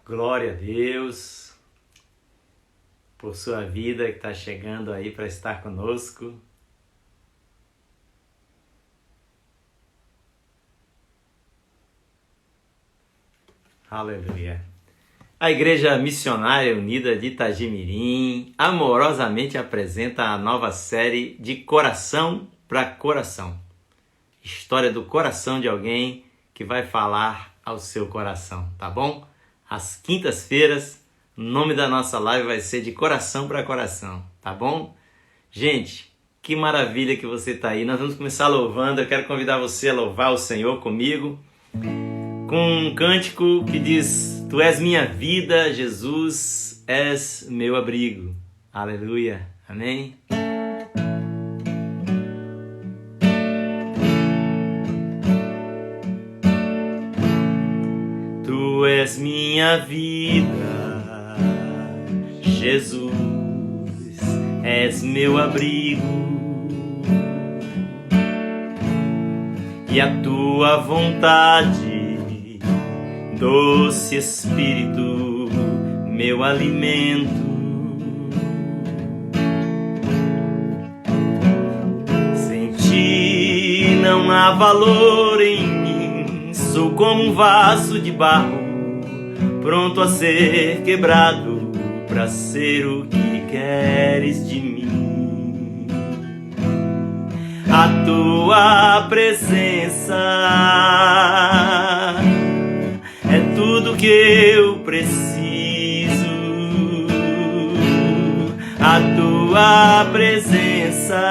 Glória a Deus por sua vida que está chegando aí para estar conosco. Aleluia. A Igreja Missionária Unida de Itagimirim amorosamente apresenta a nova série de Coração para Coração. História do coração de alguém que vai falar ao seu coração, tá bom? Às quintas-feiras, o nome da nossa live vai ser de Coração para Coração, tá bom? Gente, que maravilha que você está aí. Nós vamos começar louvando. Eu quero convidar você a louvar o Senhor comigo com um cântico que diz: Tu és minha vida, Jesus, és meu abrigo. Aleluia. Amém? Tu és minha vida, Jesus, és meu abrigo, e a tua vontade, doce Espírito, meu alimento. Sem ti não há valor em mim, sou como um vaso de barro, pronto a ser quebrado, para ser o que queres de mim. A tua presença é tudo que eu preciso. A tua presença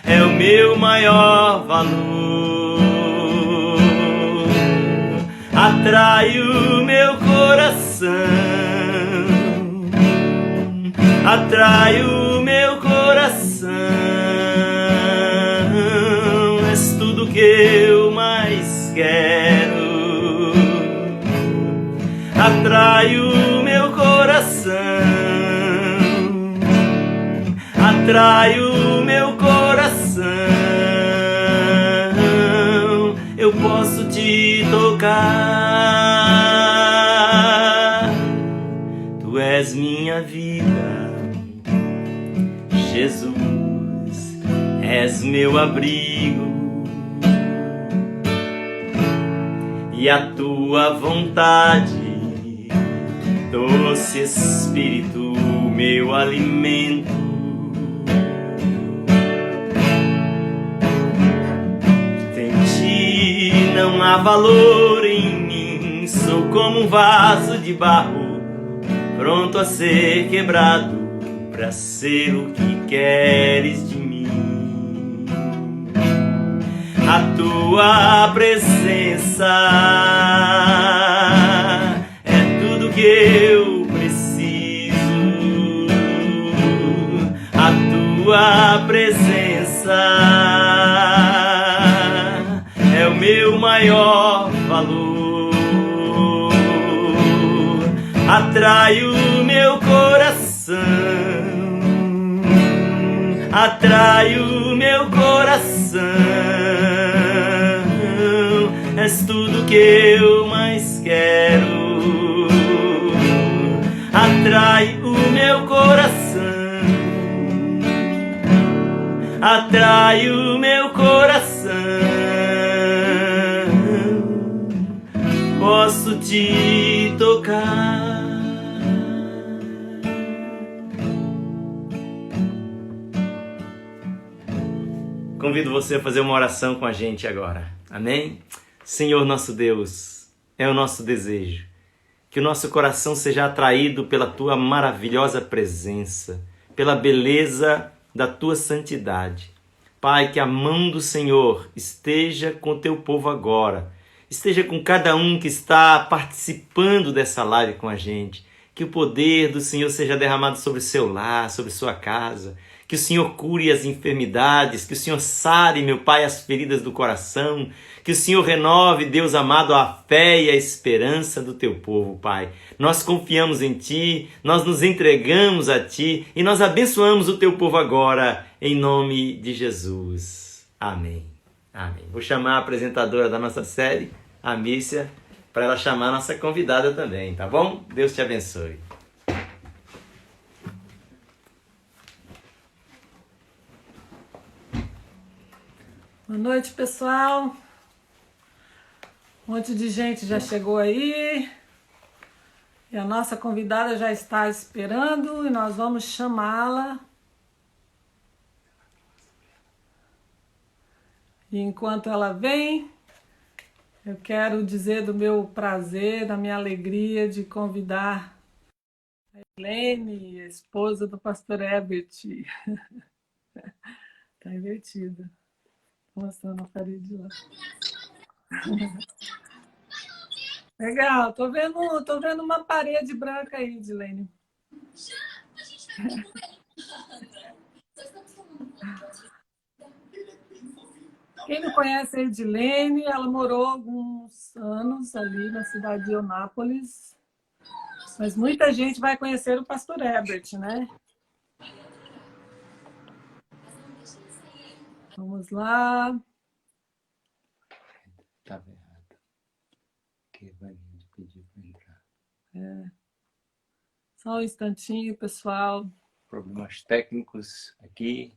é o meu maior valor. Atrai o meu coração, atrai o meu coração. És tudo que eu mais quero. Atrai o meu coração, atrai o meu coração. Eu posso te tocar. Tu és minha vida, Jesus, és meu abrigo, e a tua vontade, doce Espírito, meu alimento. Sem ti não há valor em mim, sou como um vaso de barro, pronto a ser quebrado, para ser o que queres de mim. A tua presença é tudo que eu preciso. A tua presença é o meu maior valor. Atrai o meu coração, atrai o meu coração. És tudo que eu mais quero. Atrai o meu coração, atrai o meu coração. Posso te tocar. Convido você a fazer uma oração com a gente agora. Amém? Senhor nosso Deus, é o nosso desejo que o nosso coração seja atraído pela tua maravilhosa presença, pela beleza da tua santidade. Pai, que a mão do Senhor esteja com o teu povo agora, esteja com cada um que está participando dessa live com a gente, que o poder do Senhor seja derramado sobre o seu lar, sobre sua casa, que o Senhor cure as enfermidades, que o Senhor sare, meu Pai, as feridas do coração, que o Senhor renove, Deus amado, a fé e a esperança do teu povo, Pai. Nós confiamos em Ti, nós nos entregamos a Ti e nós abençoamos o teu povo agora, em nome de Jesus. Amém. Amém. Vou chamar a apresentadora da nossa série, a Mícia, para ela chamar a nossa convidada também, tá bom? Deus te abençoe. Boa noite, pessoal. Um monte de gente já chegou aí. E a nossa convidada já está esperando e nós vamos chamá-la. E enquanto ela vem, eu quero dizer do meu prazer, da minha alegria de convidar a Helene, a esposa do pastor Herbert. Está invertida. Estou mostrando a parede lá. Legal, tô vendo uma parede branca aí, Edilene. Quem não conhece a Edilene, ela morou alguns anos ali na cidade de Eunápolis, mas muita gente vai conhecer o pastor Herbert, né? Vamos lá. Estava errado. Que vai pedir para entrar. Só um instantinho, pessoal. Problemas técnicos aqui.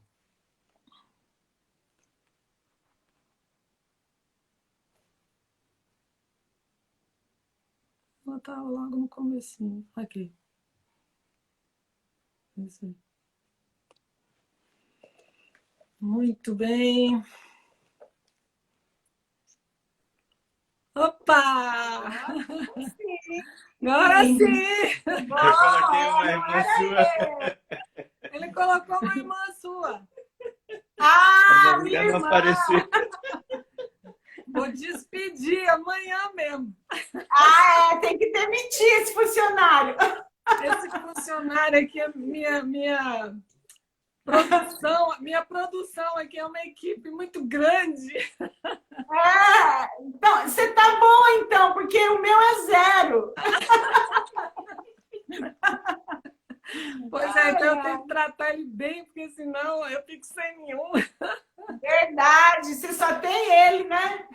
Ela estava logo no comecinho. Aqui. Isso aí. Muito bem. Opa! Agora sim! Eu coloquei uma irmã sua. Ele colocou uma irmã sua. Ah, Mas minha ainda não irmã! apareceu. Vou despedir amanhã mesmo. Ah, tem que demitir esse funcionário. Esse funcionário aqui é minha produção. Minha produção aqui é uma equipe muito grande. Então, você tá bom então, porque o meu é 0. Pois é, então eu tenho que tratar ele bem, porque senão eu fico sem nenhum. Verdade, você só tem ele, né?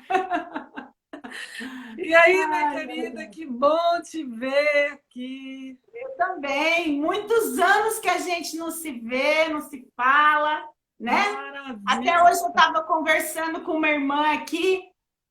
E aí, minha querida, que bom te ver aqui. Eu também. Muitos anos que a gente não se vê, não se fala, né? Maravilha. Até hoje eu estava conversando com uma irmã aqui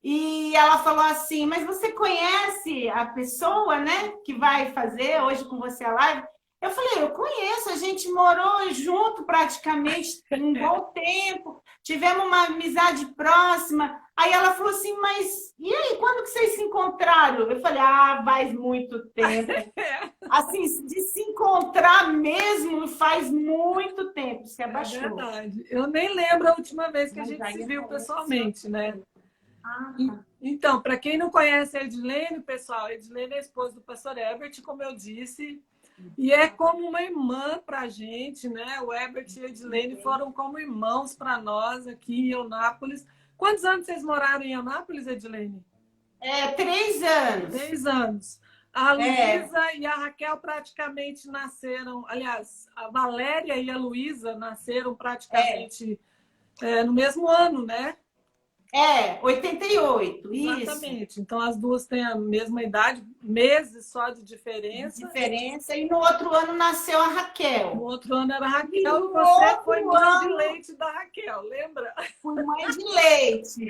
e ela falou assim, mas você conhece a pessoa, né, que vai fazer hoje com você a live? Eu falei, eu conheço, a gente morou junto praticamente um bom tempo, tivemos uma amizade próxima. Aí ela falou assim, mas e aí, quando que vocês se encontraram? Eu falei, faz muito tempo. Assim, de se encontrar mesmo faz muito tempo, se abaixou. É verdade. Eu nem lembro a última vez que a gente se viu pessoalmente, né? Tá. Então, para quem não conhece a Edilene, pessoal, a Edilene é a esposa do pastor Herbert, como eu disse, e é como uma irmã para a gente, né? O Herbert e a Edilene foram como irmãos para nós aqui em Eunápolis. Quantos anos vocês moraram em Eunápolis, Edilene? 3 anos. 3 anos. A Luísa e a Raquel praticamente nasceram, aliás, a Valéria e a Luísa nasceram praticamente no mesmo ano, né? 88, isso. Exatamente. Então as duas têm a mesma idade, meses só de diferença. E no outro ano nasceu a Raquel. No outro ano era a Raquel, no você foi outro mãe de ano- leite da Raquel, lembra? Fui mãe de leite.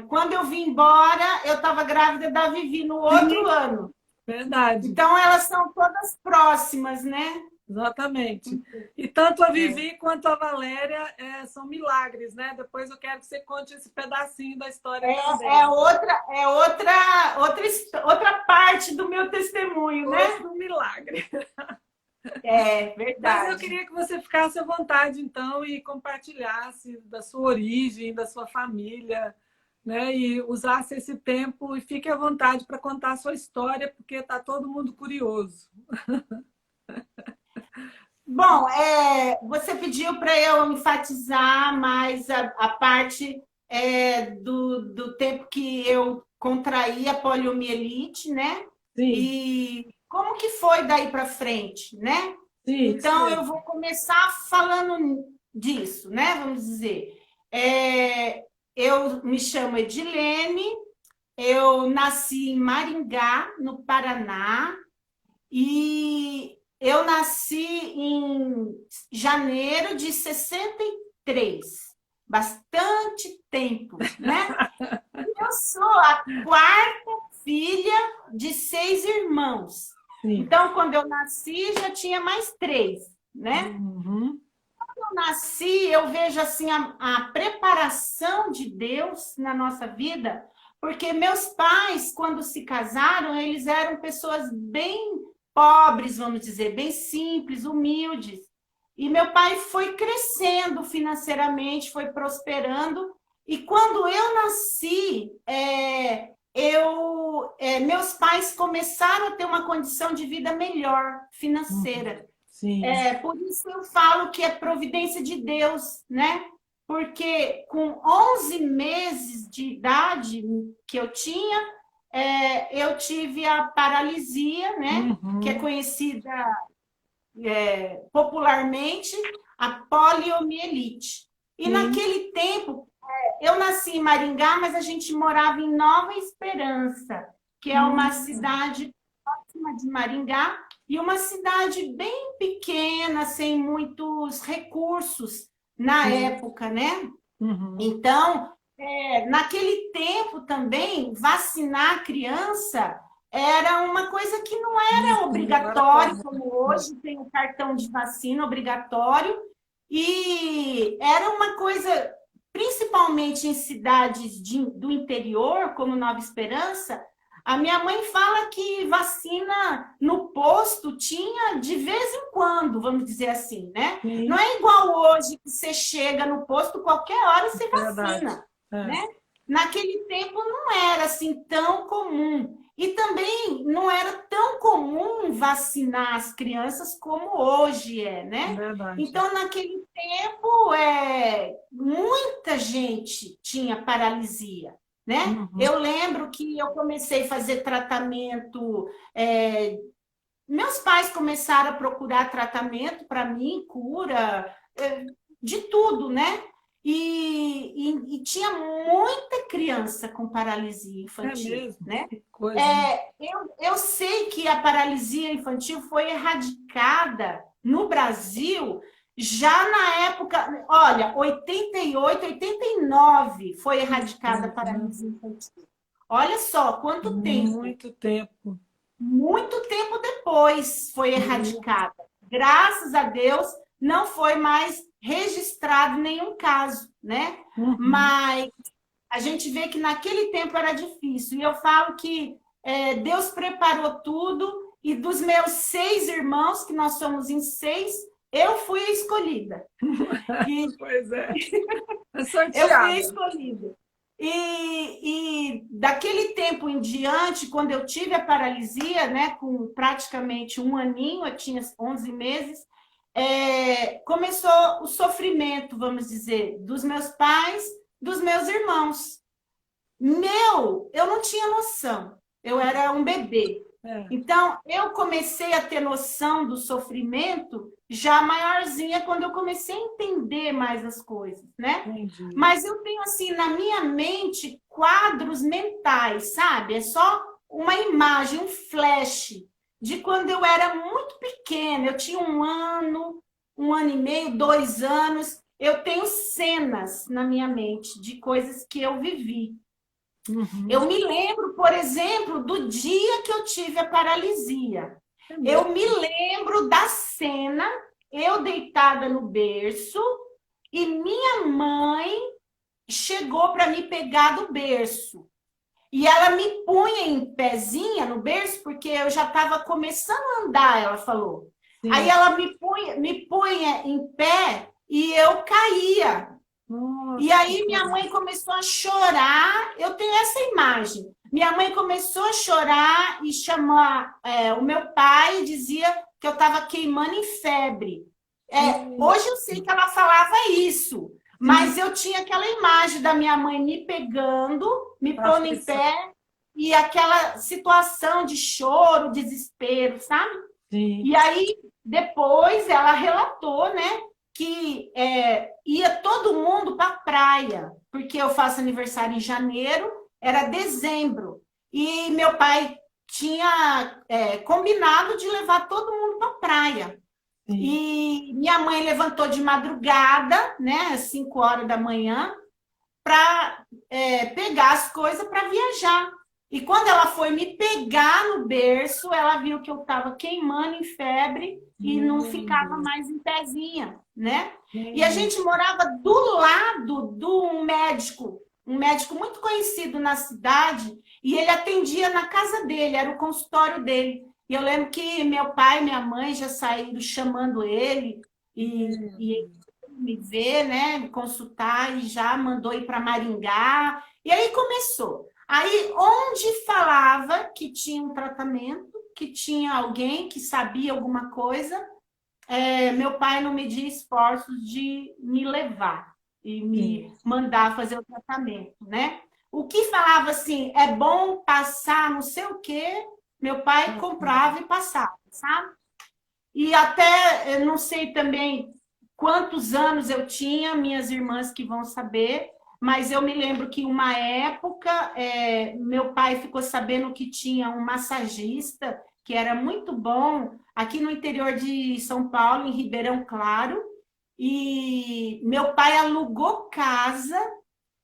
Quando eu vim embora, eu estava grávida da Vivi no outro ano. Verdade. Então, elas são todas próximas, né? Exatamente. E tanto a Vivi quanto a Valéria são milagres, né? Depois eu quero que você conte esse pedacinho da história também. Outra parte do meu testemunho, né? Outro milagre. Verdade. Mas eu queria que você ficasse à vontade, então, e compartilhasse da sua origem, da sua família, né? E usasse esse tempo e fique à vontade para contar a sua história, porque está todo mundo curioso. Bom, você pediu para eu enfatizar mais a parte do tempo que eu contraí a poliomielite, né? Sim. E como que foi daí para frente, né? Sim, então, eu vou começar falando disso, né? Vamos dizer. Eu me chamo Edilene, eu nasci em Maringá, no Paraná, e eu nasci em janeiro de 63, bastante tempo, né? Eu sou a quarta filha de 6 irmãos. Sim. Então, quando eu nasci, já tinha mais 3, né? Uhum. Eu nasci, eu vejo assim a preparação de Deus na nossa vida, porque meus pais, quando se casaram, eles eram pessoas bem pobres, vamos dizer, bem simples, humildes. E meu pai foi crescendo financeiramente, foi prosperando. E quando eu nasci, meus pais começaram a ter uma condição de vida melhor, financeira. Sim. Por isso eu falo que é providência de Deus, né? Porque com 11 meses de idade que eu tinha, eu tive a paralisia, né? Uhum. Que é conhecida popularmente a poliomielite. E Sim. naquele tempo, eu nasci em Maringá, mas a gente morava em Nova Esperança, que é uma cidade próxima de Maringá, e uma cidade bem pequena, sem muitos recursos na época, né? Uhum. Então, naquele tempo também, vacinar a criança era uma coisa que não era obrigatório, como hoje tem o cartão de vacina obrigatório, e era uma coisa, principalmente em cidades do interior, como Nova Esperança. A minha mãe fala que vacina no posto tinha de vez em quando, vamos dizer assim, né? Sim. Não é igual hoje que você chega no posto, qualquer hora você vacina, né? Naquele tempo não era assim tão comum. E também não era tão comum vacinar as crianças como hoje né? Verdade. Então, naquele tempo, muita gente tinha paralisia, né? Uhum. Eu lembro que eu comecei a fazer tratamento. Meus pais começaram a procurar tratamento para mim, cura, de tudo, né? E tinha muita criança com paralisia infantil, mesmo? né? Que coisa. Eu sei que a paralisia infantil foi erradicada no Brasil já na época, olha, 88, 89 foi erradicada a paralisia infantil. Olha só, quanto tempo. Muito tempo. Muito tempo depois foi erradicada. Graças a Deus, não foi mais registrado nenhum caso, né? Uhum. Mas a gente vê que naquele tempo era difícil. E eu falo que Deus preparou tudo, e dos meus 6 irmãos, que nós somos em 6, eu fui a escolhida. Pois é. Eu fui a escolhida. E daquele tempo em diante, quando eu tive a paralisia, né, com praticamente 1 aninho, eu tinha 11 meses, começou o sofrimento, vamos dizer, dos meus pais, dos meus irmãos. Eu não tinha noção, eu era um bebê. Então, eu comecei a ter noção do sofrimento já maiorzinha, quando eu comecei a entender mais as coisas, né? Entendi. Mas eu tenho, assim, na minha mente, quadros mentais, sabe? É só uma imagem, um flash de quando eu era muito pequena. Eu tinha 1 ano, 1 ano e meio, 2 anos. Eu tenho cenas na minha mente de coisas que eu vivi. Uhum. Eu me lembro, por exemplo, do dia que eu tive a paralisia. Eu me lembro da cena, eu deitada no berço, e minha mãe chegou para me pegar do berço. E ela me punha em pezinha no berço, porque eu já estava começando a andar, ela falou. Sim. Aí ela me punha em pé e eu caía. Nossa, e aí minha mãe começou a chorar, eu tenho essa imagem. Minha mãe começou a chorar e chamar o meu pai, dizia que eu estava queimando em febre. Hoje eu sei que ela falava isso, mas eu tinha aquela imagem da minha mãe me pegando, me pondo em pé, e aquela situação de choro, desespero, sabe? Sim. E aí, depois, ela relatou, né? que ia todo mundo para a praia, porque eu faço aniversário em janeiro, era dezembro, e meu pai tinha combinado de levar todo mundo para a praia. Sim. E minha mãe levantou de madrugada, né, às 5 horas da manhã, para pegar as coisas para viajar. E quando ela foi me pegar no berço, ela viu que eu estava queimando em febre e não ficava mais em pezinha, né? E a gente morava do lado de um médico muito conhecido na cidade, e ele atendia na casa dele, era o consultório dele. E eu lembro que meu pai e minha mãe já saíram chamando ele, e ele me ver, né, me consultar, e já mandou ir para Maringá. E aí começou. Aí, onde falava que tinha um tratamento, que tinha alguém que sabia alguma coisa, meu pai não media esforços de me levar e me mandar fazer o tratamento, né? O que falava assim, é bom passar não sei o quê, meu pai comprava e passava, sabe? E até, eu não sei também quantos anos eu tinha, minhas irmãs que vão saber, mas eu me lembro que uma época meu pai ficou sabendo que tinha um massagista que era muito bom aqui no interior de São Paulo, em Ribeirão Claro, e meu pai alugou casa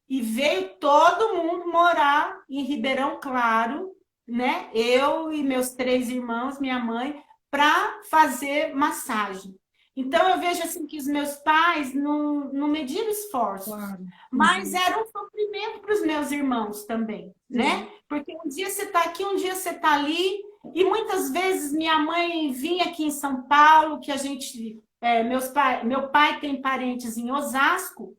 e veio todo mundo morar em Ribeirão Claro, né? Eu e meus 3 irmãos, minha mãe, para fazer massagem. Então, eu vejo assim que os meus pais não mediram esforços, Claro. mas era um sofrimento para os meus irmãos também, né? Porque um dia você está aqui, um dia você está ali, e muitas vezes minha mãe vinha aqui em São Paulo, que a gente... meu pai tem parentes em Osasco,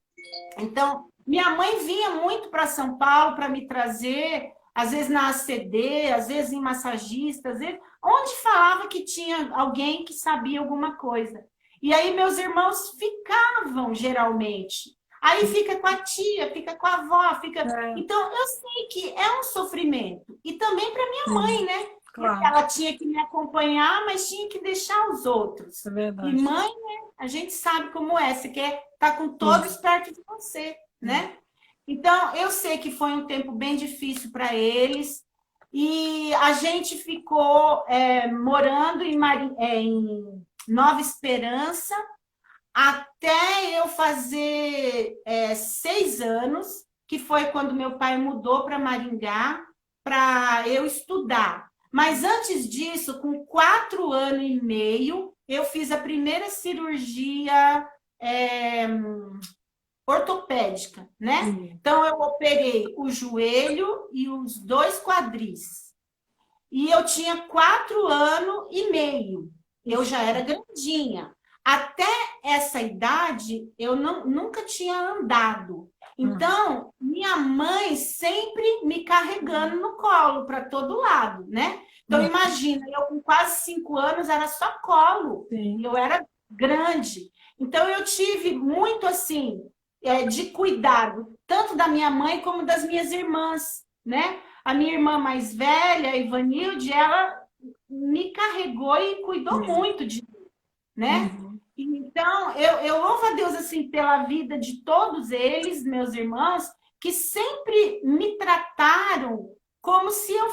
então minha mãe vinha muito para São Paulo para me trazer, às vezes na ACD, às vezes em massagista, às vezes onde falava que tinha alguém que sabia alguma coisa. E aí meus irmãos ficavam, geralmente. Aí fica com a tia, fica com a avó, fica... Então, eu sei que é um sofrimento. E também para minha mãe, né? Claro. Porque ela tinha que me acompanhar, mas tinha que deixar os outros. É verdade. E mãe, né? A gente sabe como é. Você quer estar com todos perto de você, né? Então, eu sei que foi um tempo bem difícil para eles. E a gente ficou morando em Nova Esperança até eu fazer 6 anos, que foi quando meu pai mudou para Maringá para eu estudar. Mas antes disso, com 4 anos e meio, eu fiz a primeira cirurgia ortopédica, né? Então, eu operei o joelho e os 2 quadris. E eu tinha 4 anos e meio. Eu já era grandinha. Até essa idade, eu nunca tinha andado. Então, minha mãe sempre me carregando no colo para todo lado, né? Então, imagina, eu com quase 5 anos era só colo. Sim. Eu era grande. Então, eu tive muito, assim, de cuidado, tanto da minha mãe como das minhas irmãs, né? A minha irmã mais velha, a Ivanilde, ela me carregou e cuidou muito de mim, né? Então, eu louvo a Deus, assim, pela vida de todos eles, meus irmãos, que sempre me trataram como se eu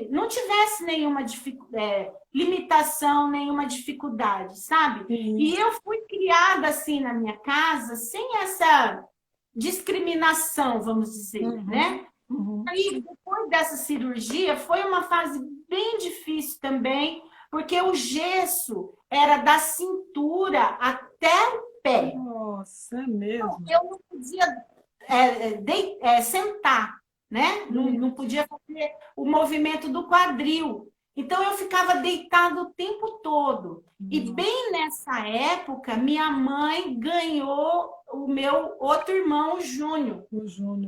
não tivesse nenhuma limitação, nenhuma dificuldade, sabe? E eu fui criada, assim, na minha casa, sem essa discriminação, vamos dizer, né? Aí, depois dessa cirurgia, foi uma fase bem difícil também, porque o gesso era da cintura até o pé. Nossa, é mesmo? Eu não podia sentar, né? Não podia fazer o movimento do quadril. Então, eu ficava deitada o tempo todo. E bem nessa época, minha mãe ganhou o meu outro irmão, o Júnior,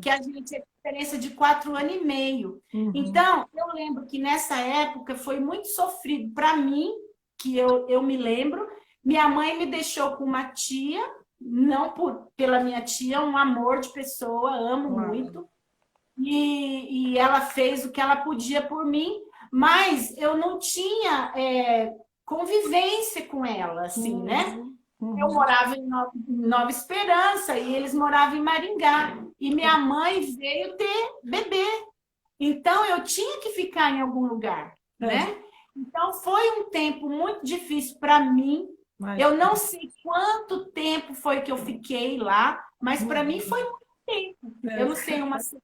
que a gente tinha diferença de 4 anos e meio. Então, eu lembro que nessa época foi muito sofrido para mim, que eu me lembro. Minha mãe me deixou com uma tia, não pela minha tia, um amor de pessoa, amo muito. E ela fez o que ela podia por mim, mas eu não tinha convivência com ela, assim, né? Eu morava em Nova Esperança e eles moravam em Maringá. E minha mãe veio ter bebê. Então, eu tinha que ficar em algum lugar, né? Então, foi um tempo muito difícil para mim. Eu não sei quanto tempo foi que eu fiquei lá, mas para mim foi muito tempo. Eu não sei, uma semana,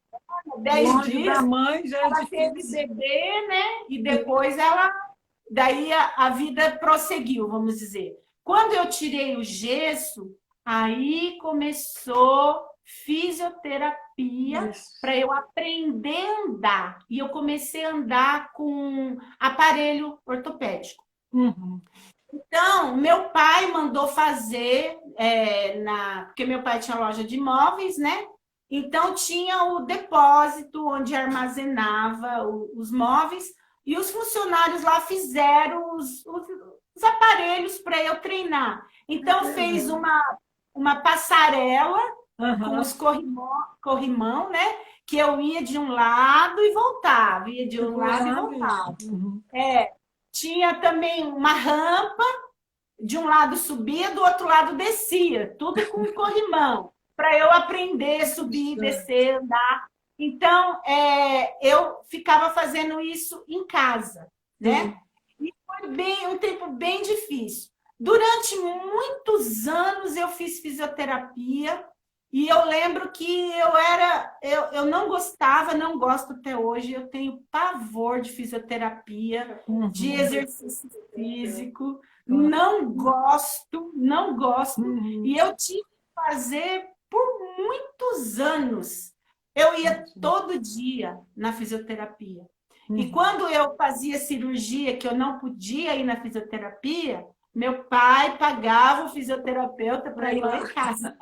10 dias. Da mãe já ela teve bebê, né? E depois daí a vida prosseguiu, vamos dizer. Quando eu tirei o gesso, aí começou fisioterapia para eu aprender a andar. E eu comecei a andar com aparelho ortopédico. Então, meu pai mandou fazer, porque meu pai tinha loja de imóveis, né? Então, tinha o depósito onde armazenava os móveis e os funcionários lá fizeram os aparelhos para eu treinar. Então, fez uma passarela com os corrimão, né? Que eu ia de um lado e voltava, ia de um lado e voltava. Tinha também uma rampa, de um lado subia, do outro lado descia, tudo com corrimão, para eu aprender, subir, descer, andar. Então, eu ficava fazendo isso em casa, né? E foi um tempo bem difícil. Durante muitos anos eu fiz fisioterapia e eu lembro que eu não gostava, não gosto até hoje, eu tenho pavor de fisioterapia, de exercício físico, não gosto. E eu tive que fazer por muitos anos. Eu ia todo dia na fisioterapia. E quando eu fazia cirurgia, que eu não podia ir na fisioterapia, meu pai pagava o fisioterapeuta para ir lá em casa.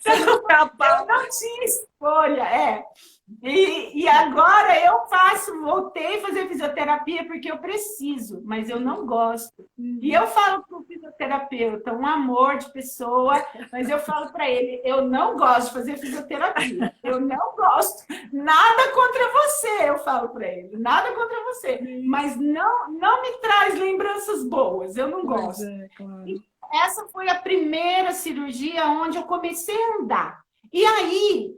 Eu não tinha escolha, E agora eu voltei a fazer fisioterapia porque eu preciso, mas eu não gosto. E eu falo para o fisioterapeuta, um amor de pessoa, mas eu falo para ele, eu não gosto de fazer fisioterapia, eu não gosto, nada contra você, eu falo para ele, nada contra você, mas não me traz lembranças boas, eu não gosto. Essa foi a primeira cirurgia onde eu comecei a andar. E aí,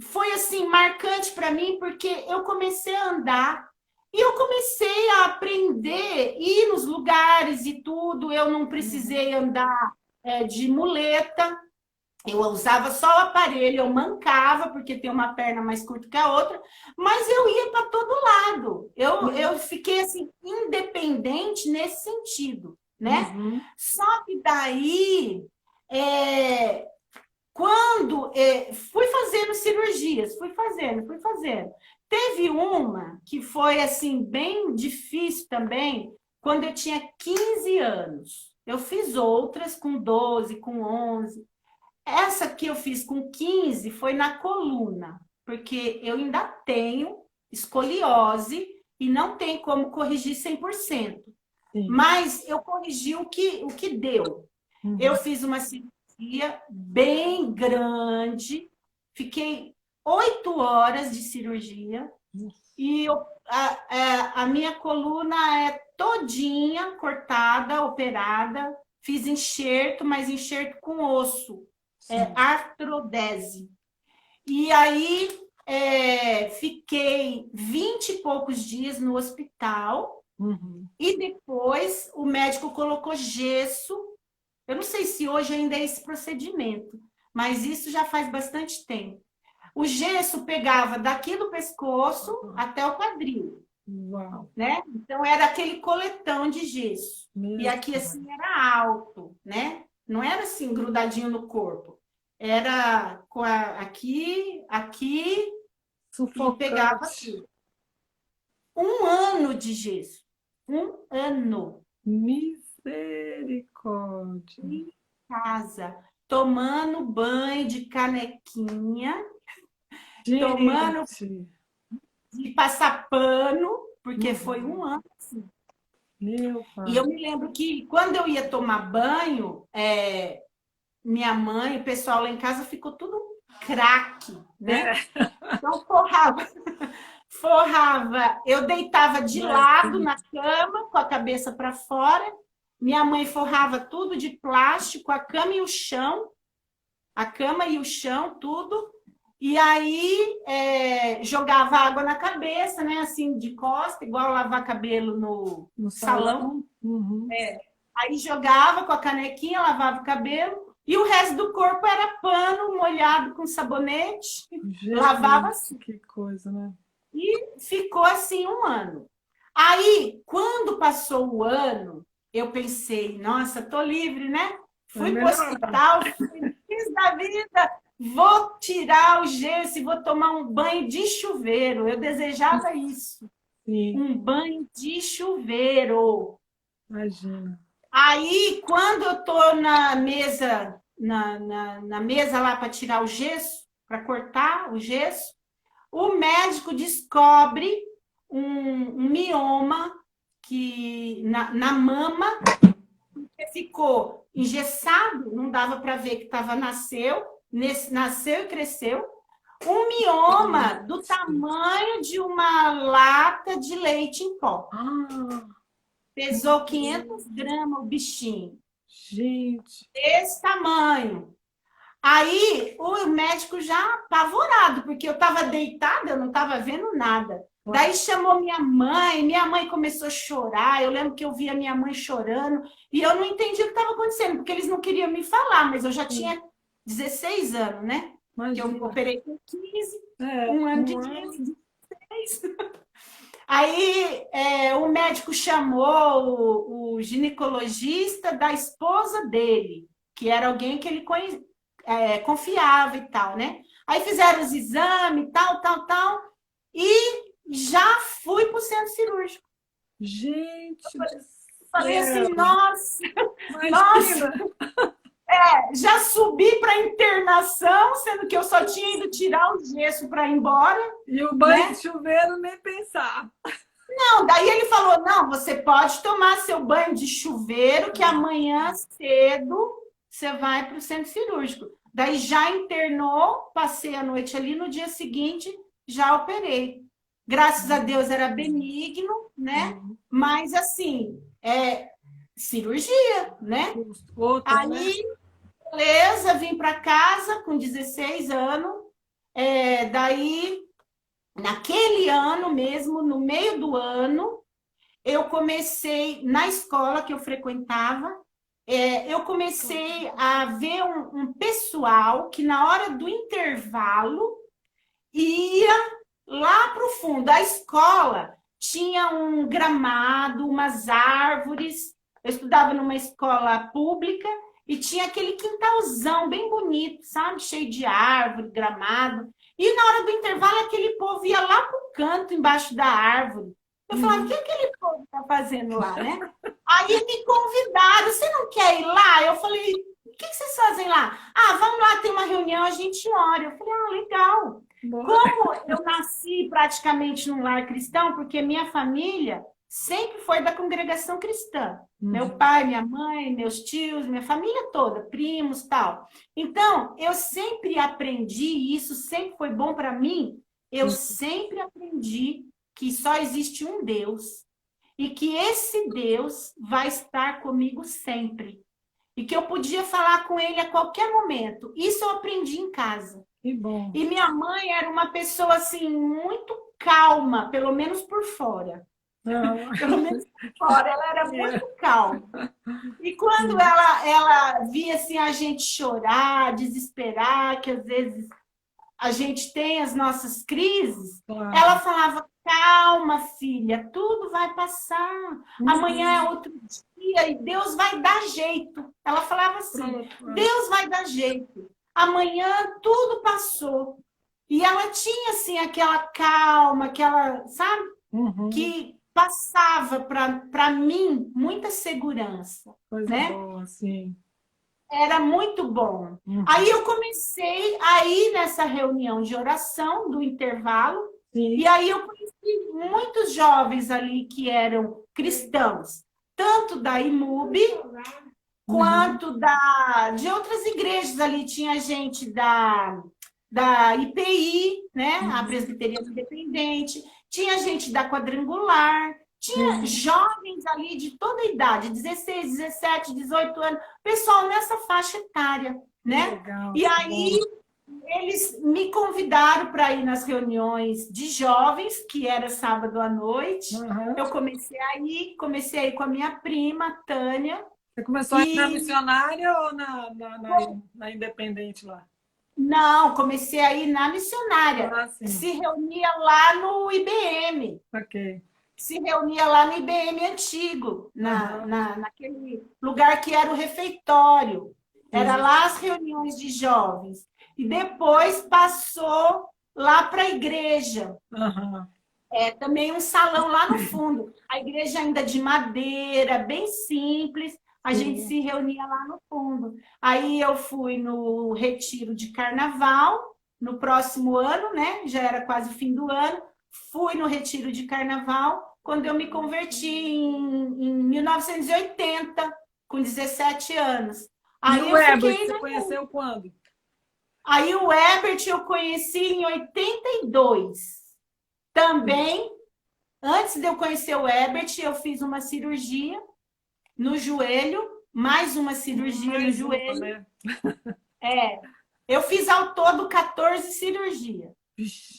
foi assim, marcante para mim, porque eu comecei a andar e eu comecei a aprender, ir nos lugares e tudo. Eu não precisei andar de muleta, eu usava só o aparelho, eu mancava, porque tem uma perna mais curta que a outra, mas eu ia para todo lado. Eu fiquei assim, independente nesse sentido, né? Só que daí, quando fui fazendo cirurgias, fui fazendo. Teve uma que foi assim bem difícil também, quando eu tinha 15 anos. Eu fiz outras com 12, com 11. Essa que eu fiz com 15 foi na coluna, porque eu ainda tenho escoliose e não tem como corrigir 100%. Mas eu corrigi o que deu. Eu fiz uma cirurgia bem grande, fiquei 8 horas de cirurgia e a minha coluna é todinha cortada, operada, fiz enxerto, mas enxerto com osso, artrodese. E aí fiquei 20 e poucos dias no hospital. E depois o médico colocou gesso. Eu não sei se hoje ainda é esse procedimento, mas isso já faz bastante tempo. O gesso pegava daqui do pescoço até o quadril. Né? Então era aquele coletão de gesso. E aqui assim era alto, né? Não era assim grudadinho no corpo. Era aqui, e pegava aqui. 1 ano de gesso. 1 ano. Misericórdia. Em casa, tomando banho de canequinha, tomando de passar pano, porque foi 1 ano assim. Meu pai. E eu me lembro que quando eu ia tomar banho, minha mãe, o pessoal lá em casa ficou tudo craque, né? Então forrava. Eu deitava de lado na cama, com a cabeça para fora, minha mãe forrava tudo de plástico, a cama e o chão, tudo. E aí jogava água na cabeça, né? Assim, de costa, igual lavar cabelo no salão. Uhum. Aí jogava com a canequinha, lavava o cabelo. E o resto do corpo era pano molhado com sabonete. Gente, Lavava assim. que coisa, né? E ficou assim 1 ano. Aí, quando passou o ano, eu pensei, nossa, tô livre, né? Fui pro hospital, feliz da vida, vou tirar o gesso e vou tomar um banho de chuveiro. Eu desejava isso, Sim, um banho de chuveiro. imagina. Aí, quando eu tô na mesa, na mesa lá para tirar o gesso, para cortar o gesso, o médico descobre um mioma na mama, que ficou engessado, não dava para ver que nasceu e cresceu. Um mioma do tamanho de uma lata de leite em pó. Ah, Pesou 500 gramas o bichinho. gente. Desse tamanho. Aí o médico já apavorado, porque eu estava deitada, eu não estava vendo nada. Daí chamou minha mãe começou a chorar. Eu lembro que eu via minha mãe chorando e eu não entendi o que estava acontecendo, porque eles não queriam me falar, mas eu já tinha 16 anos, né? Que eu operei com 15, 1 ano de 15, 16. Aí o médico chamou o ginecologista da esposa dele, que era alguém que ele confiava e tal, né? Aí fizeram os exames, tal, e já fui para o centro cirúrgico. Gente, falei assim, nossa, já subi para internação, sendo que eu só tinha ido tirar o gesso para ir embora. E o banho de chuveiro, nem pensar. Não, daí ele falou, não, você pode tomar seu banho de chuveiro, que amanhã cedo você vai para o centro cirúrgico. Daí já internou, passei a noite ali, no dia seguinte já operei. Graças a Deus era benigno, né? Mas assim, cirurgia, né? Aí, beleza, vim para casa com 16 anos. Daí, naquele ano mesmo, no meio do ano, eu comecei, na escola que eu frequentava, eu comecei a ver um pessoal que na hora do intervalo ia lá para o fundo. A escola tinha um gramado, umas árvores. Eu estudava numa escola pública e tinha aquele quintalzão bem bonito, sabe? Cheio de árvore, gramado. E na hora do intervalo, aquele povo ia lá para o canto, embaixo da árvore. Eu falava, o que aquele povo está fazendo lá, né? Aí me convidaram, você não quer ir lá? Eu falei, o que vocês fazem lá? Ah, vamos lá, tem uma reunião, a gente ora. Eu falei, legal. Como eu nasci praticamente num lar cristão, porque minha família sempre foi da congregação cristã. Meu pai, minha mãe, meus tios, minha família toda, primos, tal. Então, eu sempre aprendi, e isso sempre foi bom para mim, eu sempre aprendi que só existe um Deus e que esse Deus vai estar comigo sempre. E que eu podia falar com ele a qualquer momento. Isso eu aprendi em casa. Que bom. E minha mãe era uma pessoa, assim, muito calma, pelo menos por fora. Pelo menos por fora, ela era muito calma. E quando ela via, assim, a gente chorar, desesperar, que às vezes a gente tem as nossas crises, ela falava, calma, filha, tudo vai passar. Amanhã é outro dia e Deus vai dar jeito. Ela falava assim, Deus vai dar jeito. Amanhã tudo passou. E ela tinha, assim, aquela calma, aquela, sabe? Que passava para mim muita segurança. Coisa né? boa, sim. Era muito bom. Aí eu comecei a ir nessa reunião de oração do intervalo. Sim. E aí eu conheci muitos jovens ali que eram cristãos, tanto da IMUB quanto de outras igrejas ali. Tinha gente da IPI, né? A Presbiteriana Independente, tinha gente da Quadrangular, Tinha jovens ali de toda a idade, 16, 17, 18 anos, pessoal nessa faixa etária, né? Legal, E aí eles me convidaram para ir nas reuniões de jovens, que era sábado à noite. Eu comecei a ir com a minha prima, Tânia. Você começou a ir na missionária ou na independente lá? Não, comecei a ir na missionária, sim. que se reunia lá no IBM. Ok. Se reunia lá no IBM antigo, naquele lugar que era o refeitório. Era lá as reuniões de jovens. E depois passou lá para a igreja. Também um salão lá no fundo. A igreja ainda de madeira, bem simples. A gente se reunia lá no fundo. Aí eu fui no retiro de carnaval, no próximo ano, né? Já era quase o fim do ano. Fui no retiro de carnaval, quando eu me converti em 1980, com 17 anos. Aí e o Herbert, você conheceu quando? Aí o Herbert eu conheci em 82. Também, antes de eu conhecer o Herbert, eu fiz uma cirurgia no joelho, mais uma cirurgia no joelho. Né? Eu fiz ao todo 14 cirurgias.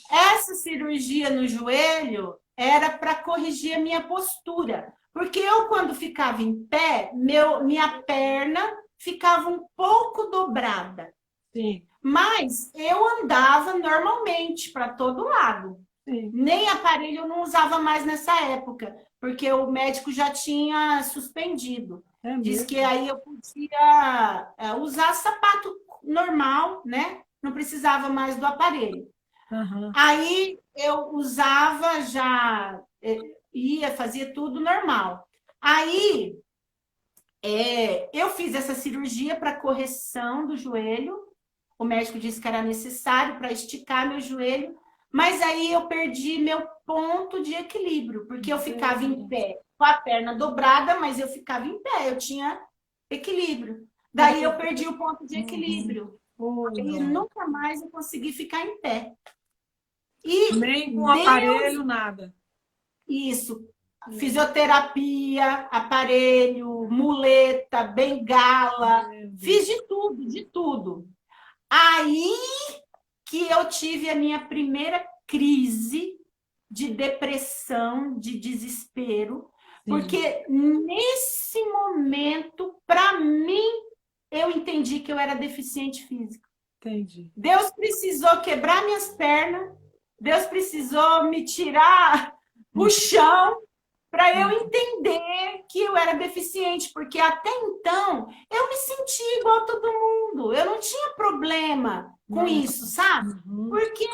Essa cirurgia no joelho era para corrigir a minha postura. Porque eu, quando ficava em pé, minha perna ficava um pouco dobrada. Sim. Mas eu andava normalmente para todo lado. Sim. Nem aparelho eu não usava mais nessa época, porque o médico já tinha suspendido. Diz que aí eu podia usar sapato normal, né? Não precisava mais do aparelho. Aí eu usava, fazia tudo normal. Aí eu fiz essa cirurgia para correção do joelho. O médico disse que era necessário para esticar meu joelho, mas aí eu perdi meu ponto de equilíbrio, porque eu ficava em pé com a perna dobrada, mas eu ficava em pé, eu tinha equilíbrio. Daí eu perdi o ponto de equilíbrio. E nunca mais eu consegui ficar em pé. E nem com aparelho, nada. Isso. Fisioterapia, aparelho, muleta, bengala, fiz de tudo, de tudo. Aí que eu tive a minha primeira crise de depressão, de desespero, porque nesse momento, para mim, eu entendi que eu era deficiente física. Entendi. Deus precisou quebrar minhas pernas, Deus precisou me tirar o chão para eu entender que eu era deficiente, porque até então eu me sentia igual a todo mundo, eu não tinha problema com isso, sabe? Porque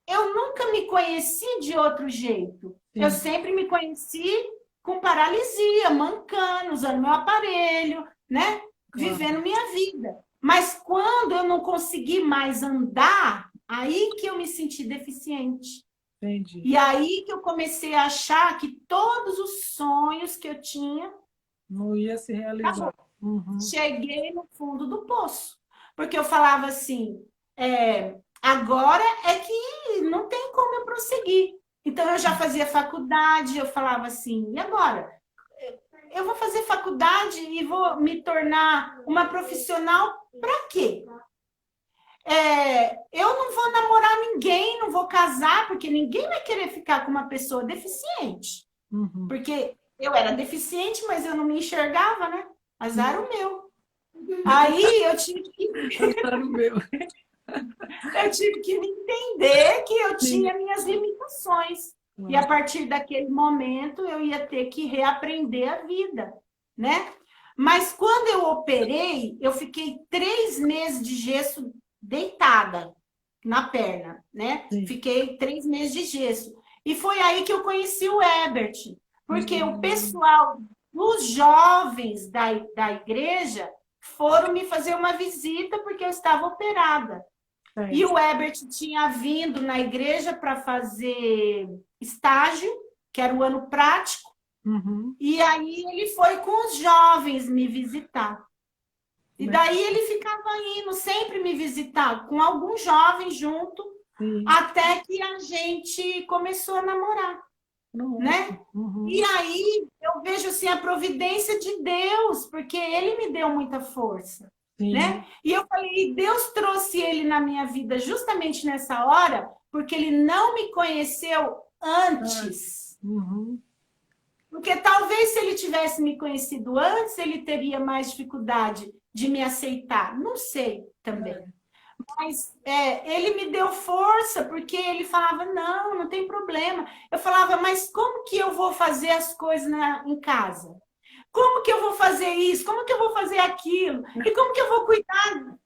eu nunca me conheci de outro jeito. Eu sempre me conheci com paralisia, mancando, usando meu aparelho, né? Vivendo minha vida. Mas quando eu não consegui mais andar, aí que eu me senti deficiente. Entendi. E aí que eu comecei a achar que todos os sonhos que eu tinha não ia se realizar. Cheguei no fundo do poço. Porque eu falava assim, agora é que não tem como eu prosseguir. Então eu já fazia faculdade, eu falava assim, e agora? Eu vou fazer faculdade e vou me tornar uma profissional para quê? Eu não vou namorar ninguém, não vou casar, porque ninguém vai querer ficar com uma pessoa deficiente. Porque eu era deficiente, mas eu não me enxergava, né? Azar o meu. Aí eu tive que... Azar o meu. Eu tive que me entender que eu tinha minhas limitações. E a partir daquele momento eu ia ter que reaprender a vida, né? Mas quando eu operei, eu fiquei 3 meses de gesso deitada na perna, né? Fiquei 3 meses de gesso. E foi aí que eu conheci o Herbert, porque o pessoal, os jovens da igreja, foram me fazer uma visita porque eu estava operada. E o Herbert tinha vindo na igreja para fazer estágio, que era o ano prático, e aí ele foi com os jovens me visitar. E daí ele ficava indo sempre me visitar, com alguns jovens junto, até que a gente começou a namorar. né? E aí eu vejo assim a providência de Deus, porque ele me deu muita força, né? E eu falei, Deus trouxe ele na minha vida justamente nessa hora, porque ele não me conheceu antes. Porque talvez se ele tivesse me conhecido antes, ele teria mais dificuldade de me aceitar. Não sei também. Mas ele me deu força, porque ele falava, não tem problema. Eu falava, mas como que eu vou fazer as coisas em casa? Como que eu vou fazer isso? Como que eu vou fazer aquilo? E como que eu vou cuidar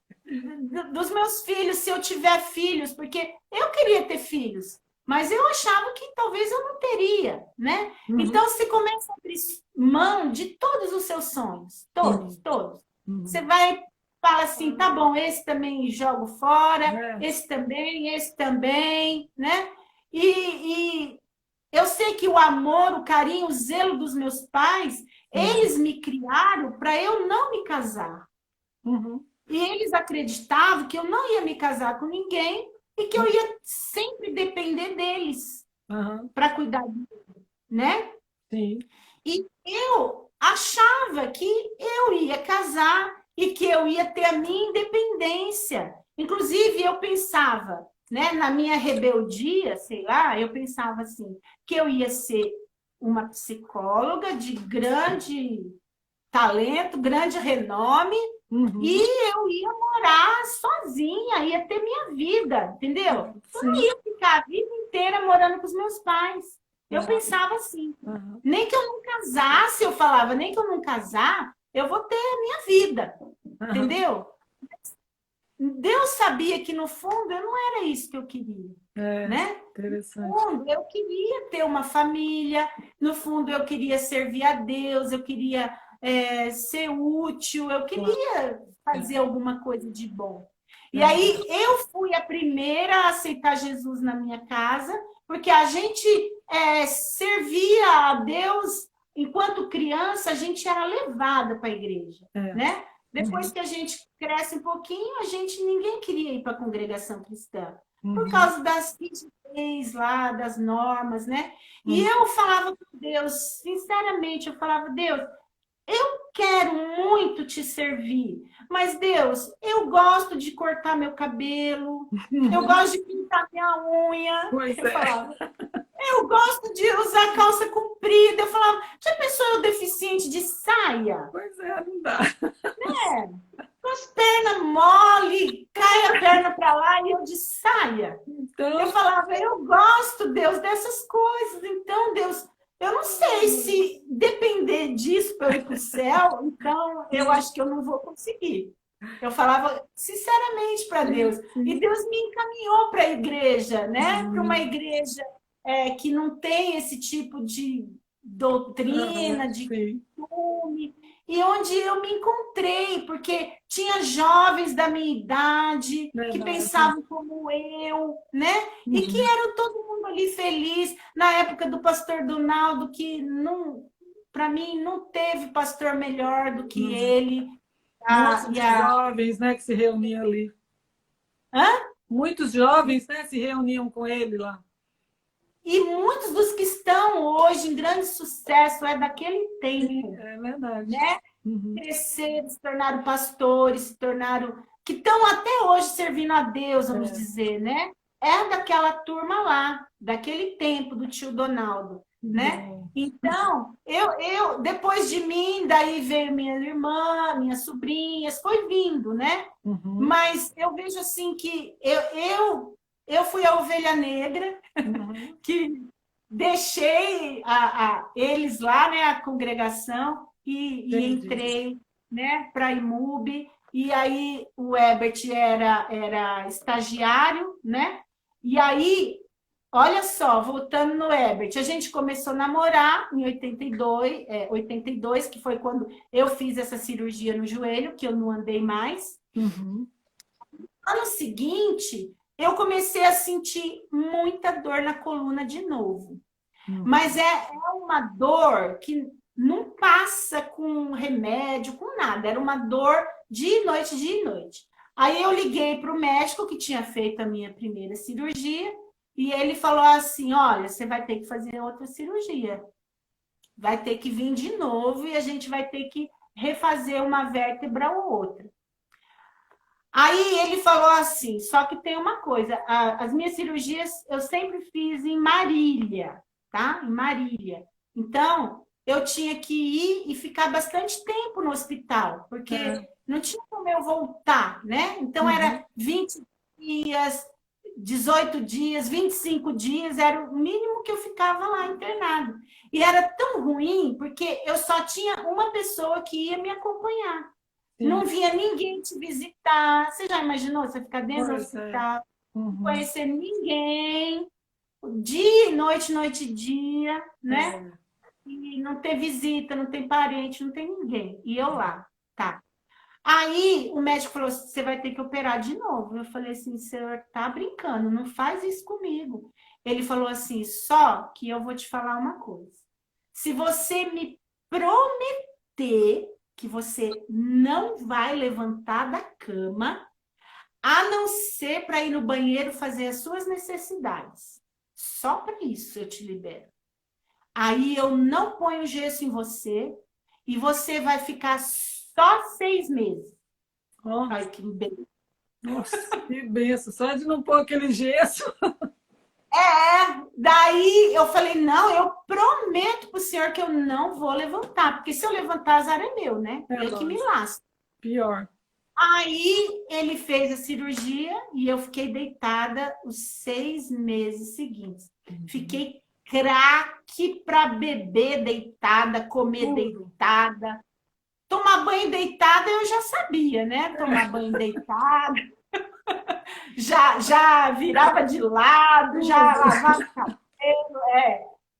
dos meus filhos, se eu tiver filhos? Porque eu queria ter filhos, mas eu achava que talvez eu não teria, né? Então, você começa a abrir mão de todos os seus sonhos. Todos. Você vai... Fala assim, tá bom, esse também jogo fora, esse também, né? E eu sei que o amor, o carinho, o zelo dos meus pais, eles me criaram para eu não me casar. E eles acreditavam que eu não ia me casar com ninguém e que eu ia sempre depender deles para cuidar de mim, né? Sim. E eu achava que eu ia casar e que eu ia ter a minha independência. Inclusive, eu pensava, né, na minha rebeldia, sei lá, eu pensava assim, que eu ia ser uma psicóloga de grande talento, grande renome, e eu ia morar sozinha, ia ter minha vida, entendeu? Eu não ia ficar a vida inteira morando com os meus pais. Eu pensava assim. Nem que eu não casasse, eu falava, nem que eu não casar, eu vou ter a minha vida, entendeu? Deus sabia que, no fundo, eu não era isso que eu queria, né? Interessante. No fundo, eu queria ter uma família, no fundo, eu queria servir a Deus, eu queria ser útil, eu queria fazer alguma coisa de bom. E aí, eu fui a primeira a aceitar Jesus na minha casa, porque a gente servia a Deus. Enquanto criança, a gente era levada para a igreja, né? Depois que a gente cresce um pouquinho, ninguém queria ir para a congregação cristã, por causa das rigidez lá, das normas, né? E eu falava com Deus, sinceramente, eu falava, Deus, eu quero muito te servir, mas Deus, eu gosto de cortar meu cabelo, eu gosto de pintar minha unha. Eu falava, eu gosto de usar calça comprida. Eu falava, já pensou eu deficiente de saia? Pois não dá. Com as pernas mole, cai a perna para lá e eu de saia. Então... Eu falava, eu gosto, Deus, dessas coisas. Então, Deus, eu não sei se depender disso para eu ir para o céu, então eu acho que eu não vou conseguir. Eu falava sinceramente para Deus. E Deus me encaminhou para a igreja, né? Para uma igreja que não tem esse tipo de doutrina, de costume, e onde eu me encontrei, porque tinha jovens da minha idade que pensavam como eu, né? E que eram todo mundo ali feliz. Na época do pastor Donaldo, que para mim não teve pastor melhor do que ele. Muitos jovens, né, que se reuniam ali. Muitos jovens, né, se reuniam com ele lá. E muitos dos que estão hoje em grande sucesso daquele tempo. É verdade. Né? Cresceram, se tornaram pastores, que estão até hoje servindo a Deus, vamos dizer, né? É daquela turma lá, daquele tempo do tio Donaldo, né? Então, eu depois de mim, daí veio minha irmã, minhas sobrinhas, foi vindo, né? Mas eu vejo assim que eu fui a ovelha negra, que deixei eles lá, né, a congregação, e entrei, né, para a IMUB, e aí o Herbert era estagiário, né? E aí, olha só, voltando no Herbert, a gente começou a namorar em 82, que foi quando eu fiz essa cirurgia no joelho, que eu não andei mais. No ano seguinte, eu comecei a sentir muita dor na coluna de novo. Mas é uma dor que não passa com remédio, com nada. Era uma dor dia e noite, dia e noite. Aí eu liguei para o médico que tinha feito a minha primeira cirurgia e ele falou assim, olha, você vai ter que fazer outra cirurgia. Vai ter que vir de novo e a gente vai ter que refazer uma vértebra ou outra. Aí ele falou assim, só que tem uma coisa, as minhas cirurgias eu sempre fiz em Marília, tá? Em Marília. Então, eu tinha que ir e ficar bastante tempo no hospital, porque não tinha como eu voltar, né? Então, era 20 dias, 18 dias, 25 dias, era o mínimo que eu ficava lá internado. E era tão ruim, porque eu só tinha uma pessoa que ia me acompanhar. Não via ninguém te visitar. Você já imaginou você ficar dentro do hospital, não conhecer ninguém, dia e noite, noite e dia, né? E não ter visita, não tem parente, não tem ninguém. E eu lá, tá. Aí o médico falou: você vai ter que operar de novo. Eu falei assim: senhor, tá brincando, não faz isso comigo. Ele falou assim: só que eu vou te falar uma coisa. Se você me prometer que você não vai levantar da cama, a não ser para ir no banheiro fazer as suas necessidades. Só para isso eu te libero. Aí eu não ponho gesso em você e você vai ficar só 6 meses. Oh. Ai, que bem. Nossa, que benção. Só de não pôr aquele gesso. Daí eu falei, não, eu prometo pro senhor que eu não vou levantar, porque se eu levantar, azar é meu, né? Eu que me lasco. Pior. Aí ele fez a cirurgia e eu fiquei deitada os 6 meses seguintes. Fiquei craque para beber deitada, comer deitada. Tomar banho deitada eu já sabia, né? Tomar banho deitada. Já virava de lado, já lavava o cabelo,